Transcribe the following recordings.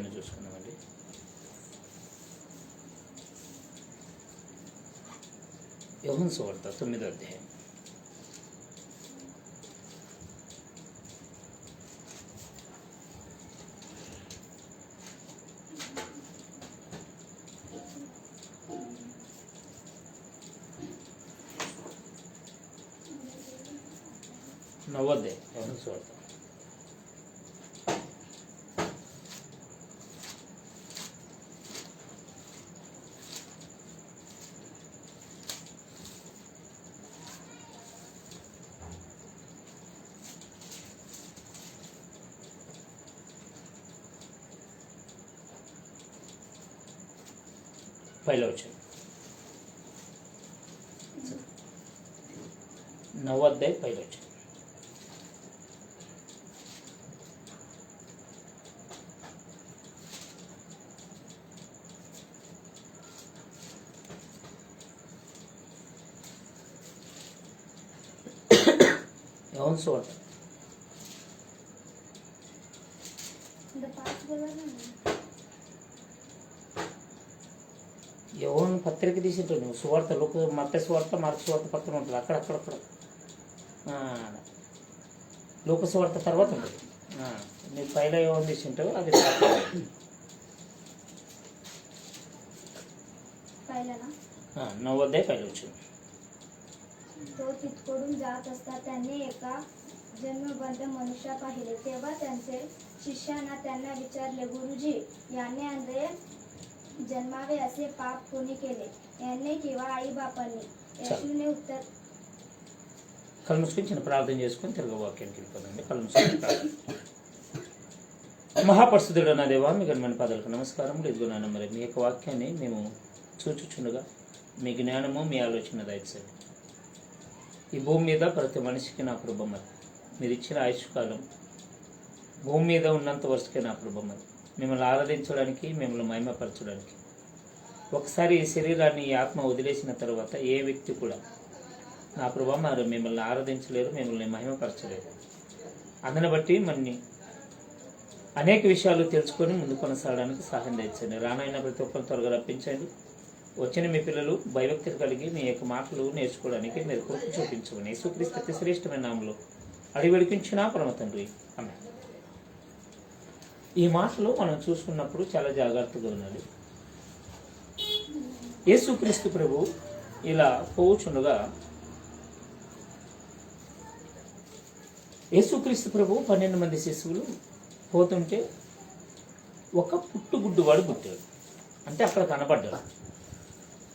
వాక్యాన్ని చూసుకుందామండి. యోహాను సువార్త 9వ అధ్యాయం. నవోదయ యోహాను సువార్త. పైలో వచ్చాను. నవోదయ పైలో వచ్చాను. యోహాను సువార్త యోహాను పత్రిక తీసింటావు నువ్వు. సువార్త మత్తయి సువార్త, మార్కు సువార్త పక్కన ఉంటుంది. అక్కడక్కడ లోక సువార్త తర్వాత ఉంటుంది. నీకు పైలో యోహాను తీసింటావు, అది नवोदय पहिले वचन. तो तिथकडून जात असता त्यांनी एका जन्मबद्ध मनुष्या पाहिले. तेव्हा त्यांचे शिष्यांना त्यांना विचारले, गुरुजी, याने अंधे जन्मावे असे पाप कोणी केले, याने किंवा आई बापांनी? येशूने उत्तर కళ్ళు మూసుకొని చిన్న ప్రార్థన చేసుకొని తిరుగు వాక్యానికి వెళ్ళిపోదండి. కళ్ళు మూసుకొని ప్రార్థన. మహాపరిశుద్ధుడైన దేవా, మీ ఘనమైన పాదాలకు నమస్కారం. ఇదిగోనాన్న మరి మీ యొక్క వాక్యాన్ని మేము చూచుచుండగా మీ జ్ఞానము మీ ఆలోచన దయచేయండి. ఈ భూమి మీద ప్రతి మనిషికి నా ప్రభమ్మది మీరు ఇచ్చిన ఆయుష్కాలం భూమి మీద ఉన్నంత వరుసకే నా ప్రభమ్మది మిమ్మల్ని ఆరాధించడానికి, మిమ్మల్ని మహిమపరచడానికి. ఒకసారి ఈ శరీరాన్ని, ఈ ఆత్మ వదిలేసిన తర్వాత ఏ వ్యక్తి కూడా నా ప్రభా మరి మిమ్మల్ని ఆరాధించలేరు, మిమ్మల్ని మహిమపరచలేరు. అందుని బట్టి మన్ని అనేక విషయాలు తెలుసుకొని ముందు కొనసాగడానికి సహాయం తెచ్చండి. రానైనా ప్రతి ఒక్కరు త్వరగా రప్పించండి. వచ్చిన మీ పిల్లలు భయభక్తులు కలిగి మీ యొక్క మాటలు నేర్చుకోవడానికి మీరు కృప చూపించమని యేసుక్రీస్తు అతి శ్రేష్టమైన నామములో అడివేడికించిన పరమ తండ్రి, ఆమేన్. ఈ మాటలు మనం చూసుకున్నప్పుడు చాలా జాగ్రత్తగా ఉండాలి. యేసుక్రీస్తు ప్రభు ఇలా పోవుచుండగా యేసుక్రీస్తు ప్రభు 12 మంది శిశువులు పోతుంటే ఒక పుట్టుగుడ్డువాడు పుట్టాడు. అంటే అక్కడ కనపడ్డాడు.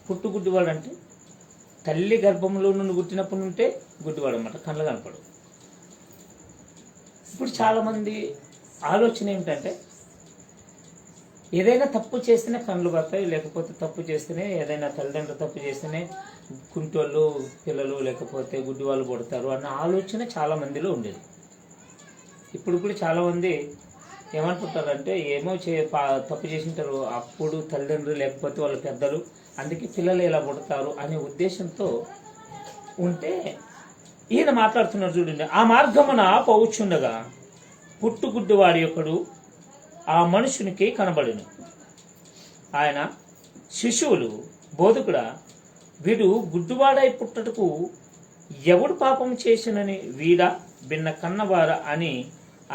పుట్టుగుడ్డివాడు అంటే తల్లి గర్భంలో నుండి పుట్టినప్పుడు ఉంటే గుడ్డివాడు అన్నమాట, కళ్ళు కనపడు. ఇప్పుడు చాలామంది ఆలోచన ఏమిటంటే ఏదైనా తప్పు చేస్తేనే కళ్ళు పడతాయి, లేకపోతే తప్పు చేస్తేనే ఏదైనా తల్లిదండ్రులు తప్పు చేస్తేనే కుంటోళ్ళు పిల్లలు లేకపోతే గుడ్డి వాళ్ళు పుడతారు అన్న ఆలోచన చాలా మందిలో ఉండేది. ఇప్పుడు చాలామంది ఏమనుకుంటారంటే ఏమో తప్పు చేసింటారు అప్పుడు తల్లిదండ్రులు లేకపోతే వాళ్ళ పెద్దలు, అందుకే పిల్లలు ఎలా పుడతారు అనే ఉద్దేశంతో ఉంటే ఈయన మాట్లాడుతున్నారు చూడండి. ఆ మార్గమున పోవుచుండగా పుట్టుగుడ్డివాడి యొక్కడు ఆ మనుషునికి కనబడిను. ఆయన శిశువులు, బోధకుడా, వీడు గుడ్డివాడై పుట్టటకు ఎవడు పాపం చేసినని వీడా భిన్న కన్నవారా అని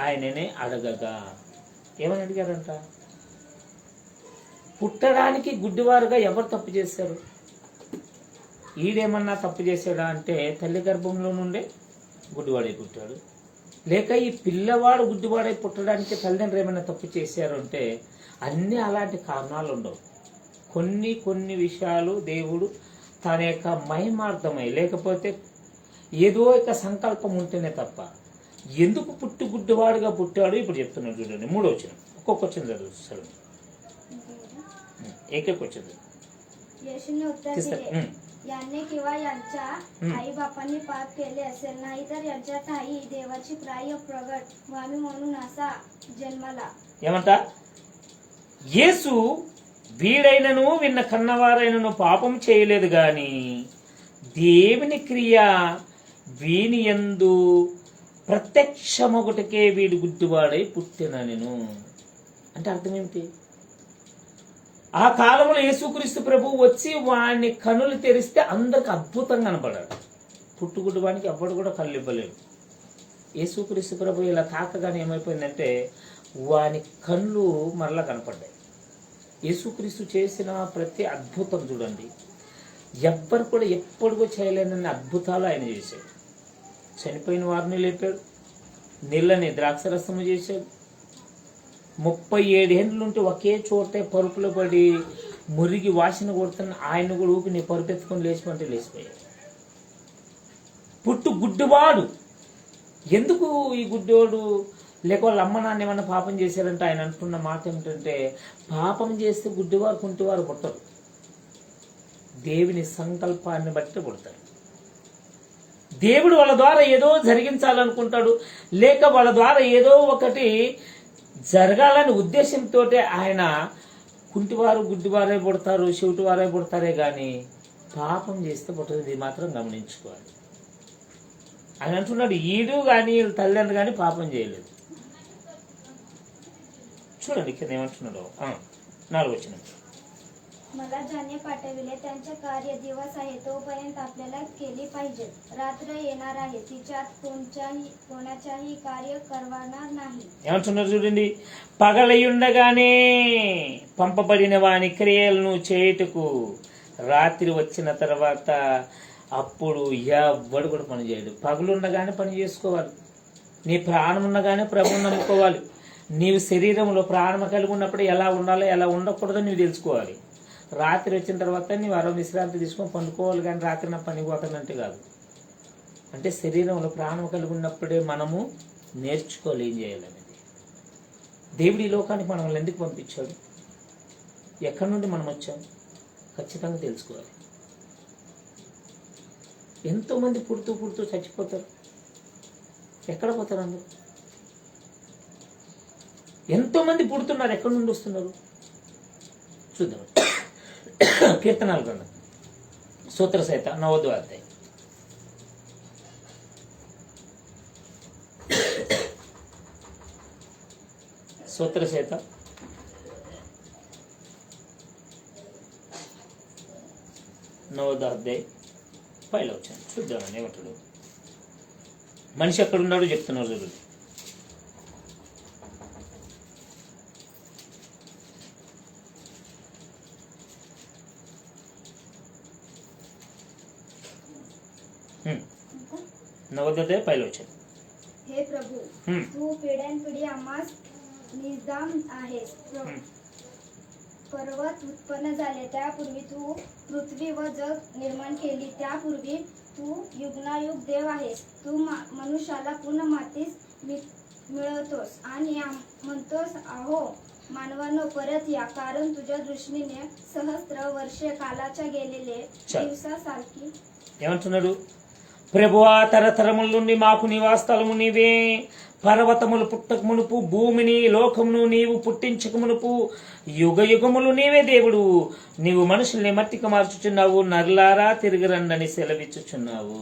ఆయననే అడగగా. ఏమని అడిగారంట? పుట్టడానికి గుడ్డివారుగా ఎవరు తప్పు చేశారు? ఈడేమన్నా తప్పు చేశాడా అంటే తల్లి గర్భంలో నుండే గుడ్డివాడై పుట్టాడు, లేక ఈ పిల్లవాడు గుడ్డివాడై పుట్టడానికి తల్లిదండ్రులు ఏమైనా తప్పు చేశారు అంటే అన్నీ అలాంటి కారణాలు ఉండవు. కొన్ని విషయాలు దేవుడు తన యొక్క మహిమార్థమై లేకపోతే ఏదో ఒక సంకల్పం ఉంటేనే తప్ప ఎందుకు గుడ్డివాడుగా పుట్టాడు ఇప్పుడు చెప్తున్నాడు చూడండి. 3వ వచనం ఒక్కొక్క వచనం చదువు. एक क्वेश्चन. येशूने उत्तर दिले, यांनी किंवा यांच्या आई बापांनी पाप केले असेल, नाही तर यांच्यात आई देवाची प्राय प्रगट व्हावी म्हणून असा जन्माला. ఏమంట? యేసు వీడైనను విన్న కన్నవారైనను పాపం చేయలేదు గాని దేవుని క్రియ వీని యందు ప్రత్యక్షమొకటికే వీడు గుడ్డివాడై పుట్టిన నేను. అంటే అర్థం ఏమిటి? ఆ కాలంలో యేసుక్రీస్తు ప్రభువు వచ్చి వాని కనులు తెరిస్తే అందరికి అద్భుతంగా కనపడాడు. పుట్టుగుడ్డు వానికి ఎవ్వడు కూడా కళ్ళు ఇవ్వలేడు. యేసుక్రీస్తు ప్రభు ఇలా తాకగానే ఏమైపోయిందంటే వాని కళ్ళు మరలా కనపడ్డాయి. యేసుక్రీస్తు చేసిన ప్రతి అద్భుతం చూడండి, ఎవ్వరు కూడా ఎప్పుడు చేయలేనన్ని అద్భుతాలు ఆయన చేశాడు. చనిపోయిన వారిని లేపాడు, నీళ్ళని ద్రాక్షరసము చేశాడు. 37 ఏండ్లుంటే ఒకే చోటే పరుపులో పడి మురిగి వాసన కొడుతున్న ఆయన కూడా ఊపి నీ పరుపెత్తుకొని లేచిపోతే లేచిపోయాడు. పుట్టు గుడ్డివాడు. ఎందుకు ఈ గుడ్డివాడు? లేక వాళ్ళ అమ్మ నాన్న ఏమన్నా పాపం చేశారంటే ఆయన అంటున్న మాట ఏమిటంటే, పాపం చేస్తే గుడ్డివారు కుంటివారు పుట్టరు, దేవుని సంకల్పాన్ని బట్టి పుడతారు. దేవుడు వాళ్ళ ద్వారా ఏదో జరిగించాలనుకుంటాడు, లేక వాళ్ళ ద్వారా ఏదో ఒకటి జరగాలని ఉద్దేశంతో ఆయన కుంటివారు గుడ్డివారే పుడతారు, చెవిటివారే పుడతారే కానీ పాపం చేస్తే పుట్టదు. ఇది మాత్రం గమనించుకోవాలి. ఆయన అంటున్నాడు ఈడు కానీ తల్లిదండ్రులు కానీ పాపం చేయలేదు. చూడండి కింద ఏమంటున్నాడు 4వ वचन. मला ज्याने पाठविले त्यांचे कार्य दिवस आहे तोपर्यंत आपल्याला केली पाहिजे. रात्र येणार आहे, तिच्यात कोणाच्याही कार्य करवणार नाही. ఏమంటున్నారు చూడండి, పగలయుండగానే పంపబడిన వాని క్రియలను చేయుటకు రాత్రి వచ్చిన తర్వాత అప్పుడు ఎవ్వడు కూడా పని చేయడు. పగలుండగానే పని చేసుకోవాలి. నీ ప్రాణం ఉండగానే ప్రభువుని నమ్ముకోవాలి. నీవు శరీరంలో ప్రాణం కలిగి ఉన్నప్పుడు ఎలా ఉండాలో ఎలా ఉండకూడదో నీవు తెలుసుకోవాలి. రాత్రి వచ్చిన తర్వాత నీవు అరవ విశ్రాంతి తీసుకొని పండుకోవాలి, కానీ రాత్రి నా పని పోతానంటే కాదు. అంటే శరీరంలో ప్రాణం కలిగి ఉన్నప్పుడే మనము నేర్చుకోవాలి ఏం చేయాలనేది. దేవుడు ఈ లోకానికి మనల్ని ఎందుకు పంపించాడు, ఎక్కడి నుండి మనం వచ్చాము ఖచ్చితంగా తెలుసుకోవాలి. ఎంతోమంది పుడుతూ చచ్చిపోతారు. ఎక్కడ పోతారు అందరూ? ఎంతోమంది పుడుతున్నారు, ఎక్కడి నుండి వస్తున్నారు చూద్దాం. కీర్తనాల గ్రంథం సూత్ర సహిత 9వ అధ్యాయం. సూత్ర సహిత 9వ అధ్యాయం 5వ వచనం చూద్దామని ఏమంటాడు. మనిషి ఎక్కడున్నాడో చెప్తున్నారు చూడండి. नवोदय पहिलं वचन. हे प्रभू, तू पिढ्यानपिढी आम्हास निजाम आहेस. पर्वत उत्पन्न झाले त्यापूर्वी तू पृथ्वी व जग निर्माण केली. त्यापूर्वी तू युगनायुग देव आहेस. तू मनुष्याला पुन्हा मातीस मिळवतोस आणि म्हणतोस आहो मानवानो परत या, कारण तुझ्या दृष्टीने सहस्त्र वर्षे कालाच्या गेलेले दिवसासारखी. ఏమంటున్నాడు? ప్రభువా, తరతరముల నుండి మాకు నివాసస్థలము నీవే. పర్వతములు పుట్టక మునుపు భూమిని లోకమును నీవు పుట్టించక మునుపు యుగ యుగములు నీవే దేవుడు. నీవు మనుషుల్ని మట్టికి మార్చుచున్నావు, నరులారా తిరిగి రండని సెలవిచ్చుచున్నావు.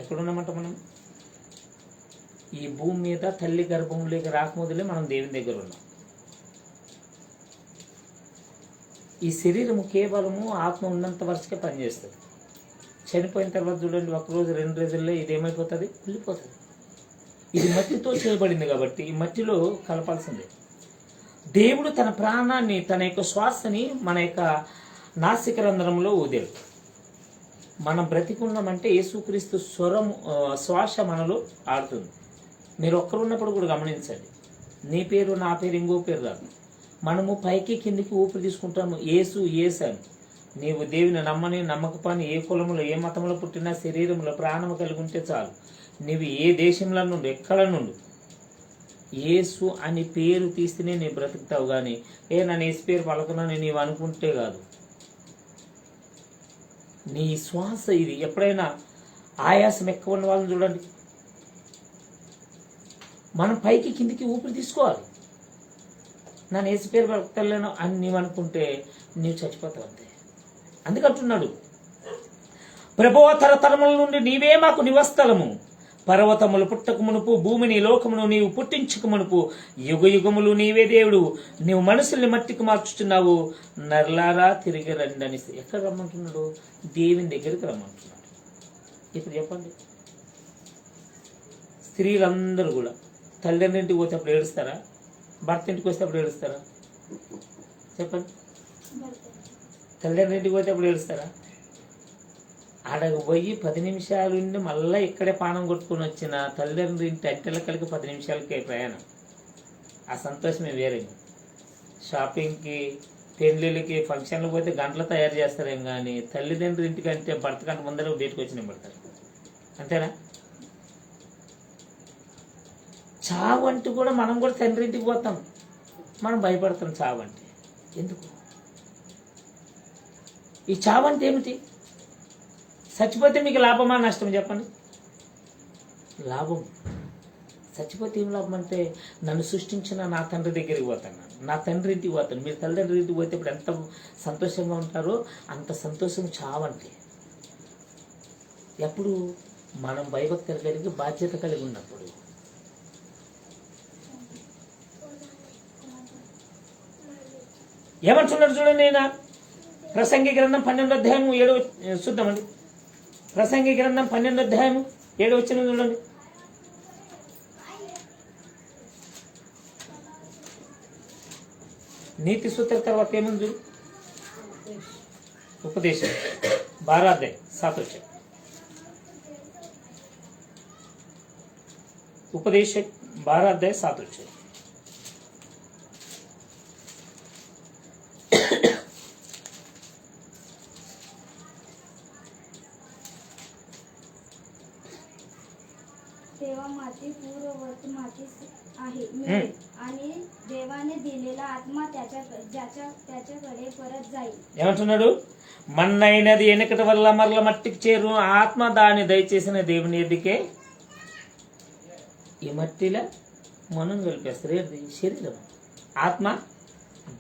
ఎక్కడున్నామంట మనం? ఈ భూమి మీద తల్లి గర్భంలోకి రాకముదలే మనం దేవుని దగ్గర ఉన్నాం. ఈ శరీరము కేవలము ఆత్మ ఉన్నంత వరకే పనిచేస్తుంది. చనిపోయిన తర్వాత చూడండి, 1 రోజు 2 రోజుల్లో ఇది ఏమైపోతుంది? వెళ్ళిపోతుంది. ఇది మట్టితో చేయబడింది కాబట్టి ఈ మట్టిలో కలపాల్సిందే. దేవుడు తన ప్రాణాన్ని, తన యొక్క శ్వాసని మన యొక్క నాసిక రంధ్రంలో ఊదాడు. మనం బ్రతికున్నామంటే యేసుక్రీస్తు శ్వాస మనలో ఆడుతుంది. మీరు ఒక్కరున్నప్పుడు కూడా గమనించండి, నీ పేరు నా పేరు ఇంకో పేరు రాదు. మనము పైకి కిందికి ఊపిరి తీసుకుంటాము ఏసు అని. నీవు దేవుని నమ్మని నమ్మకపోని ఏ కులములో ఏ మతంలో పుట్టినా శరీరంలో ప్రాణము కలిగి ఉంటే చాలు. నీవు ఏ దేశంలో నుండి ఎక్కడ నుండి యేసు అని పేరు తీస్తేనే నీ బ్రతుకుతావు. కానీ నన్ను యేసు పేరు పలకనని నీవు అనుకుంటే కాదు. నీ శ్వాస ఇది. ఎప్పుడైనా ఆయాసం ఎక్కువ ఉన్న వాళ్ళని చూడండి, మనం పైకి కిందికి ఊపిరి తీసుకోవాలి. నన్ను యేసు పేరు పలకలేను అని నీవు అనుకుంటే నీవు చచ్చిపోతావు అంతే. అందుకంటున్నాడు, ప్రభువా, తరతరముల నుండి నీవే మాకు నివాసస్థలము, పర్వతములు పుట్టక మునుపు భూమిని లోకమును నీవు పుట్టించక మునుపు యుగ యుగములు నీవే దేవుడు. నీవు మనుషుల్ని మట్టికి మార్చుతున్నావు. నర్లారా తిరిగి రండి అని ఎక్కడ రమ్మంటున్నాడు? దేవుని దగ్గరికి రమ్మంటున్నాడు. ఇప్పుడు చెప్పండి, స్త్రీలందరూ కూడా తల్లిదండ్రుల ఇంటికి పోతే అప్పుడు ఏడుస్తారా? భర్త ఇంటికి వస్తే అప్పుడు ఏడుస్తారా? చెప్పండి. తల్లిదండ్రుల ఇంటికి పోతే అప్పుడు ఏడుస్తారా? ఆడకు పోయి 10 నిమిషాలు ఉండి మళ్ళీ ఇక్కడే పానం కొట్టుకుని వచ్చిన తల్లిదండ్రుల ఇంటి అట్టెలకలకి 10 నిమిషాలకే ప్రయాణం. ఆ సంతోషమే వేరే. షాపింగ్కి, పెళ్ళిళ్ళకి, ఫంక్షన్లకు పోతే గంటలు తయారు చేస్తారేం కానీ తల్లిదండ్రుల ఇంటికంటే భర్త కంటే ముందర బయటకు వచ్చి పడతారు. అంతేనా? చావు అంటే కూడా మనం కూడా తండ్రి ఇంటికి పోతాం. మనం భయపడతాం చావు అంటే. ఎందుకు? ఈ చావు అంటే ఏమిటి? చచ్చిపోతే మీకు లాభమా నష్టం చెప్పండి? లాభం. చచ్చిపోతే ఏం లాభం అంటే నన్ను సృష్టించిన నా తండ్రి దగ్గరికి పోతాను, నా తండ్రి ఇంటికి పోతాను. మీరు తల్లిదండ్రుల ఇంటికి పోతే ఇప్పుడు ఎంత సంతోషంగా ఉంటారో అంత సంతోషం చావంటే. ఎప్పుడు? మనం భయభక్తులు కలిగి బాధ్యత కలిగి ఉన్నప్పుడు. ఏమంటున్నాడు చూడండి. ఆయన ప్రసంగి గ్రంథం 12వ అధ్యాయం 7 చూద్దామండి. ప్రసంగి గ్రంథం 12వ అధ్యాయం 7 వచనం చూడండి. నీతి సూత్ర తర్వాత ఏముంది? ఉపదేశం 12వ అధ్యాయం 7 వచనం. ఉపదేశం 12వ అధ్యాయం 7 వచనం. तेव्हा माती पूर्ववर्ती माती आहे आणि देवाने दिलेला आत्मा त्याच्याकडे परत जाईल. ఏమంటున్నాడు? మన్నైనది ఎనకటి వల్ల మరల మట్టికి చేరు ఆత్మ దాన్ని దయచేసిన దేవుని ఎదికే. ఈ మట్టిలో మనం కలిపేస్తారు. ఏంటి? శరీరం. ఆత్మ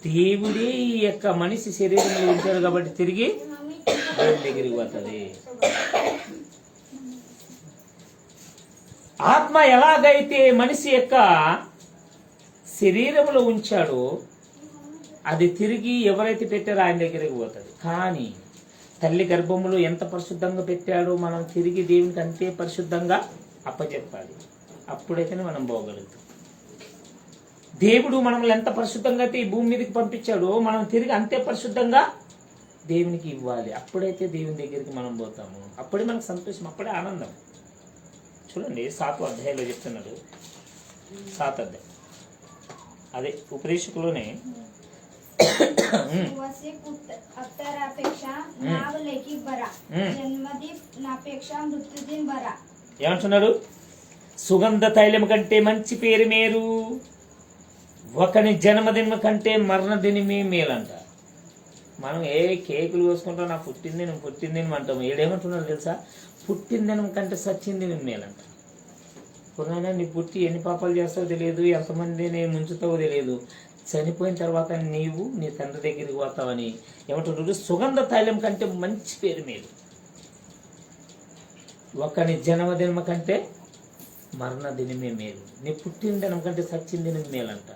దేవుడే ఈ యొక్క మనిషి శరీరంలో ఉంటాడు కాబట్టి తిరిగి దేవుని దగ్గరికి పోతుంది. ఆత్మ ఎలాగైతే మనిషి యొక్క శరీరంలో ఉంచాడో అది తిరిగి ఎవరైతే పెట్టారో ఆయన దగ్గరికి పోతుంది. కానీ తల్లి గర్భంలో ఎంత పరిశుద్ధంగా పెట్టాడో మనం తిరిగి దేవునికి అంతే పరిశుద్ధంగా అప్పచెప్పాలి. అప్పుడైతేనే మనం పోగలుగుతాం. దేవుడు మనల్ని ఎంత పరిశుద్ధంగా అయితే ఈ భూమి మీదకి పంపించాడో మనం తిరిగి అంతే పరిశుద్ధంగా దేవునికి ఇవ్వాలి. అప్పుడైతే దేవుని దగ్గరికి మనం పోతాము. అప్పుడే మనకు సంతోషం, అప్పుడే ఆనందం. చూడండి 7వ అధ్యాయంలో చెప్తున్నాడు. 7వ అధ్యాయం అదే ఉపదేశకులోనే ఏమంటున్నాడు? సుగంధ తైలం కంటే మంచి పేరు మేరు, ఒకని జన్మదినం కంటే మరణదినమే మేలంట. మనం కేకులు కోసుకుంటాం, నా పుట్టిందినం అంటాం. ఏడేమంటున్నాడు తెలుసా? పుట్టిందినం కంటే సచ్చిందినం మేలంట. పురాణ నీ పుట్టి ఎన్ని పాపాలు చేస్తావో తెలియదు, ఎంతమంది నేను ముంచుతావో తెలియదు, చనిపోయిన తర్వాత నీవు నీ తండ్రి దగ్గరికి పోతావని ఏమంటున్నాడు? సుగంధ తైలం కంటే మంచి పేరు మేలు, ఒకని జన్మదినం కంటే మరణ దినమే మేలు. నీ పుట్టిన దినం కంటే సచ్చిన దినం మేలంట.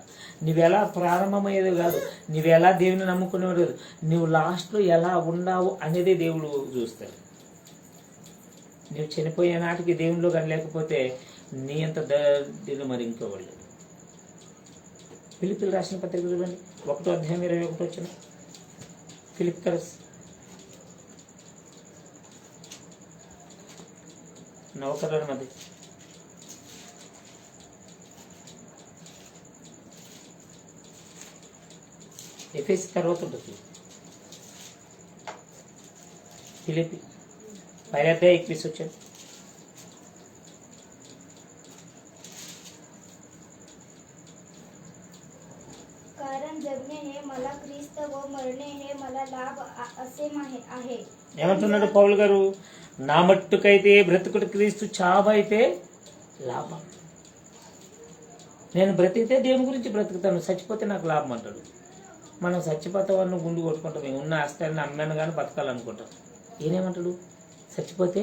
నువ్వెలా ప్రారంభమయ్యేది కాదు, నువ్వెలా దేవుని నమ్ముకునేవాడు కాదు, నువ్వు లాస్ట్లో ఎలా ఉన్నావు అనేది దేవుడు చూస్తాడు. నువ్వు చనిపోయే నాటికి దేవునిలో కానీ లేకపోతే నీ అంత దీని మరి ఇంకోవాళ్ళు. ఫిలిప్పీలు రాసిన పత్రిక చూడండి 1వ అధ్యాయం 21 వచనం. ఫిలిప్పీస్ నౌకర్ల మధ్య ఎఫెసీ తర్వాత ఉంటుంది. ఫిలిప్పీ 1వ अध्याय 21 वचन. कारण जगणे हे मला ख्रिस्त व मरणे हे मला लाभ असे आहे. ఏమంటున్నాడు పౌలు గారు? నా మట్టుకైతే బ్రతుకుడు క్రీస్తు, చావు అయితే లాభం. నేను బ్రతికితే దేవుని గురించి బ్రతుకుతాను, చచ్చిపోతే నాకు లాభం అంటాడు. మనం చచ్చిపోతామని గుండు కొట్టుకుంటాం, ఉన్న ఆస్తిని అమ్మాను కానీ బతకాలనుకుంటాం. ఈయనేమంటాడు? చచ్చిపోతే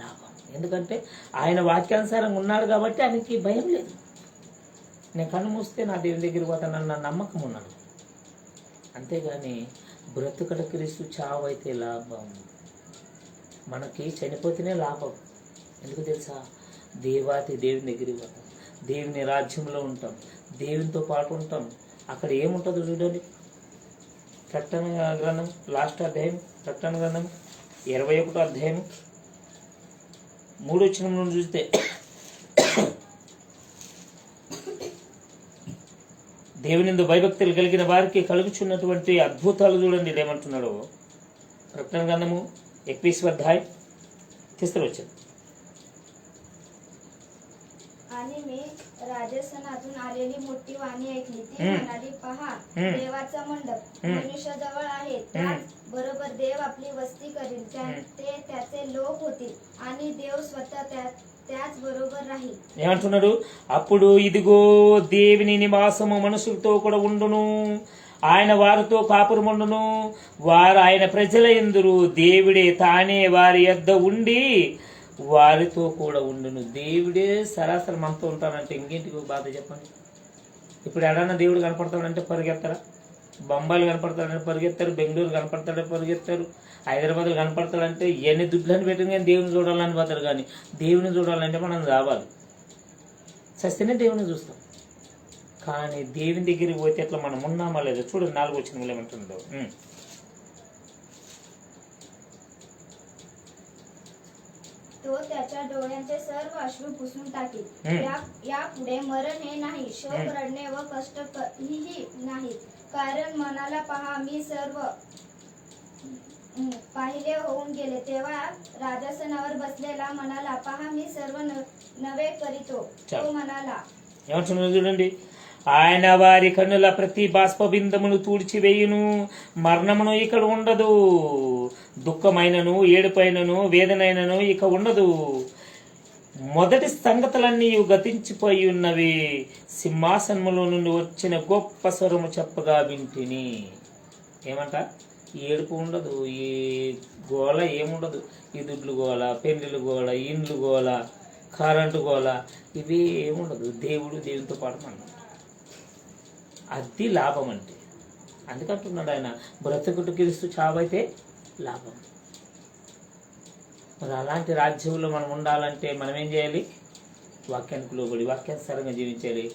లాభం. ఎందుకంటే ఆయన వాక్యానుసారంగా ఉన్నాడు కాబట్టి ఆయనకి భయం లేదు. నేను కన్ను మూస్తే నా దేవుని దగ్గరికి పోతానన్న నమ్మకం ఉన్నాడు. అంతేగాని బ్రతుకడ క్రీస్తు చావు అయితే లాభం. మనకి చనిపోతేనే లాభం. ఎందుకు తెలుసా? దేవాతి దేవుని దగ్గరికి పోతాం, దేవుని రాజ్యంలో ఉంటాం, దేవునితో పాటు ఉంటాం. అక్కడ ఏముంటుందో చూడండి. ప్రకటన గ్రంథం లాస్ట్ అధ్యాయం, ప్రకటన గ్రంథం 21వ అధ్యాయం 3వ వచనం నుండి చూస్తే దేవునిందు భయభక్తులు కలిగిన వారికి కలుగుచున్నటువంటి అద్భుతాలు చూడండి ఏమంటున్నాడో. ప్రకటన గ్రంథము 21వ అధ్యాయం తీసుకొచ్చాడు. आणि मी राजस्थानातून आलेली मोठी वाणी ऐकली. ती म्हणाली, पहा, देवाचा मंडप मनुष्याजवळ आहे. त्याच बरोबर देव आपली वस्ती करील. ते त्याचे लोक होतील आणि देव स्वतः त्याच बरोबर राहील. ఏమంటున్నాడు? అప్పుడు ఇదిగో దేవుని నివాసము మనుషులతో కూడా ఉండును, ఆయన వారితో కాపురముండును, వారు ఆయన ప్రజల యందురు, దేవుడే తానే వారి యొద్ద ఉండి వారితో కూడా ఉండును. దేవుడే సరాసరి మనతో ఉంటానంటే ఇంకేంటికి బాధ చెప్పండి. ఇప్పుడు ఎడన్నా దేవుడు కనపడతాడంటే పరిగెత్తారా? బొంబాయిలు కనపడతాడంటే పరిగెత్తారు, బెంగళూరు కనపడతాడంటే పరిగెత్తారు, హైదరాబాద్లో కనపడతాడంటే ఎన్ని దుడ్లని పెట్టిన కానీ దేవుని చూడాలని పోతారు. కానీ దేవుని చూడాలంటే మనం రావాలి, చస్తేనే దేవుని చూస్తాం. కానీ దేవుని దగ్గరికి పోతే ఎట్లా మనం ఉన్నామా లేదా చూడండి. 4వ వచనంలో ఏమంటుందో, तो त्याच्या डोळ्यांचे सर्व अश्रू पुसून टाकील. यापुढे मरण हे नाही, शोक, रडणे व कष्ट ही नाही. कारण मनाला पहा, मी सर्व पाहिले होऊन गेले. तेव्हा राजासनावर बसलेला मनाला पहा, मी सर्व नवे करीतो. तो मनाला ఏమంటున్నారు చూడండి. ఆయన వారి కన్నుల ప్రతి బాష్పబిందమును తుడిచివేయును, మరణమును ఇక్కడ ఉండదు, దుఃఖమైనను ఏడుపైనను వేదనైనను ఇక ఉండదు. మొదటి సంగతులన్నీ గతించిపోయి ఉన్నవి. సింహాసనములో నుండి వచ్చిన గొప్ప స్వరము చెప్పగా వింటిని. ఏమంట? ఏడుపు ఉండదు, ఈ గోల ఏముండదు. ఈ దుడ్లు గోల, పెండ్లు గోల, ఇండ్లు గోల, కరెంటు గోల, ఇవి ఏముండదు. దేవుడు దేవునితో పాటు మనం, అది లాభం అంటే. అందుకంటున్నాడు ఆయన, బ్రతుకుడు క్రీస్తు చావైతే లాభం. మరి అలాంటి రాజ్యంలో మనం ఉండాలంటే మనం ఏం చేయాలి? వాక్యానికి లోబడి వాక్యానుసారంగా జీవించాలి.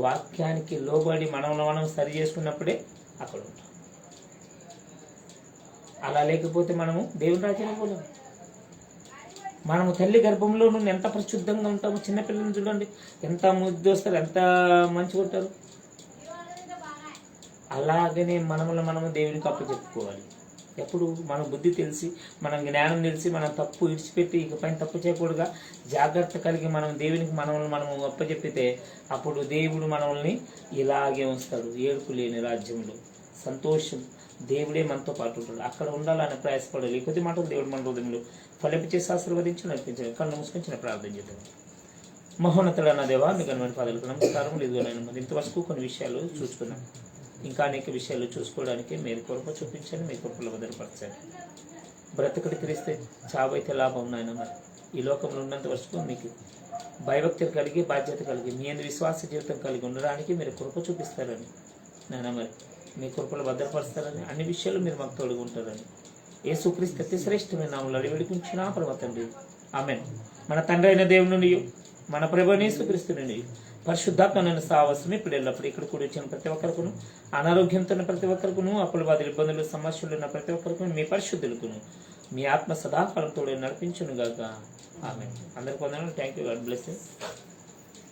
వాక్యానికి లోబడి మనం సరి చేసుకున్నప్పుడే అక్కడ ఉంటాం. అలా లేకపోతే మనము దేవుని రాజ్యానికి పోలేము. మనము తల్లి గర్భంలో నుండి ఎంత పరిశుద్ధంగా ఉంటాము. చిన్నపిల్లల్ని చూడండి, ఎంత ముద్దు వస్తారు, ఎంత మంచిగా ఉంటారు. అలాగనే మనము దేవునికి అప్పచెప్పుకోవాలి. ఎప్పుడు మన బుద్ధి తెలిసి, మన జ్ఞానం తెలిసి, మనం తప్పు ఇడిచిపెట్టి ఇక పైన తప్పు చేయకూడగా జాగ్రత్త కలిగి మనం దేవునికి మనము అప్పచెప్పితే అప్పుడు దేవుడు మనల్ని ఇలాగే ఉంచుతాడు. ఏడుపు లేని రాజ్యంలో సంతోషం, దేవుడే మనతో పాటు ఉంటాడు. అక్కడ ఉండాలని ప్రయాసపడాలి. కొద్ది మాటలు దేవుడు మన హృదయంలో ఫలింపు చేసి ఆశీర్వదించి నడిపించాలి. కళ్ళు మూసుకొని ప్రార్థన చేద్దాం. మహోన్నతుడైన దేవా, మీకు ఘనమైన పాదాలకు నమస్కారం. ఇదిగోనైనా ఇంతవరకు కొన్ని విషయాలు చూసుకున్నాం. ఇంకా అనేక విషయాలు చూసుకోవడానికి మీరు కృప చూపించండి, మీ కృపలో భద్రపరచండి. బ్రతుకుడు క్రీస్తే చావైతే లాభం నాయన. మరి ఈ లోకంలో ఉన్నంత వరకు మీకు భయభక్తులు కలిగి, బాధ్యత కలిగి, మీ విశ్వాస జీవితం కలిగి ఉండడానికి మీరు కృప చూపిస్తారని నాయన. మరి మీ కృపలో భద్రపరుస్తారని, అన్ని విషయాలు మీరు మాకు తోడుగుంటారని యేసుక్రీస్తు అతి శ్రేష్టమైన నామములో అడిగి వేడుకుంటున్నా పరమ తండ్రి, ఆమేన్. మన తండ్రి అయిన దేవుని నుండి, మన ప్రభువైన యేసుక్రీస్తు నుండి పరిశుద్ధాత్మను సావాసం ఇప్పుడు ఎల్లప్పుడు ఇక్కడ కూడి వచ్చిన ప్రతి ఒక్కరికును, అనారోగ్యంతో ఉన్న ప్రతి ఒక్కరికును, అప్పుల బాధలు, ఇబ్బందులు, సమస్యలు ఉన్న ప్రతి ఒక్కరికును, మీ పరిశుద్ధులకును మీ ఆత్మ సదాకాలం తోడే నడిపించును గాక. ఆమేన్. అందరికి వందనాలు. Thank you. God bless you.